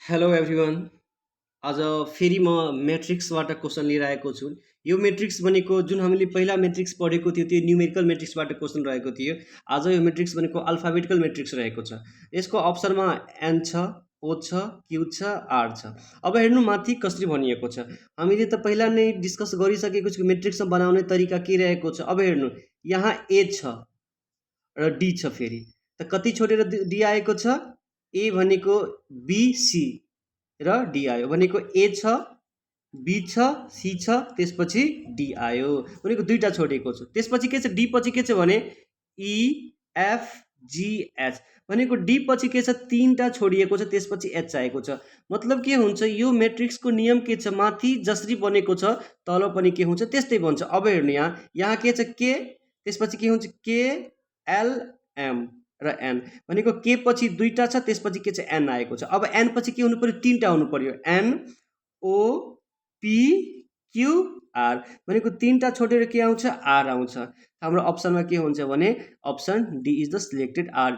Hello everyone. आज फेरि म म्याट्रिक्सबाट क्वेसन लिएर आएको छु। यो म्याट्रिक्स भनेको जुन हामीले पहिला म्याट्रिक्स पढेको थियो त्यो न्युमेरिकल म्याट्रिक्सबाट क्वेसन रहेको थियो। आज यो म्याट्रिक्स भनेको अल्फाबेटिकल म्याट्रिक्स रहेको छ। यसको अप्सनमा एन छ, ओ छ, क्यू छ, आर छ। अब हेर्नु माथि कसरी भनिएको छ। हामीले त पहिला नै डिस्कस गरिसकेको छु म्याट्रिक्समा बनाउने तरिका के रहेको छ। अब हेर्नु यहाँ ए छ र डी छ। फेरि त कति छोडेर डी आएको छ। ए भनेको बिसी र डी आयो भनेको ए छ, बी छ, सी छ, त्यसपछि डी आयो भनेको दुईवटा छोडेको छु। त्यसपछि के छ, डी पछि के छ भने एफ जी एच भनेको डी पछि के छ, तीनवटा छोडिएको छ, त्यसपछि एच आएको छ। मतलब के हुन्छ, यो म्याट्रिक्सको नियम के छ, माथि जसरी बनेको छ तल पनि के हुन्छ त्यस्तै बन्छ। अब हेर्नु यहाँ के छ, के, त्यसपछि के हुन्छ, के एल एम र एन भनेको के पछि दुईवटा छ, त्यसपछि के छ, एन आएको छ। अब एन पछि के हुनु पर्यो, तीनवटा हुनु पर्यो, N O P Q R भनेको तीनवटा छोडेर के आउँछ, आर आउँछ। हाम्रो अप्सनमा के हुन्छ भने option D is the selected are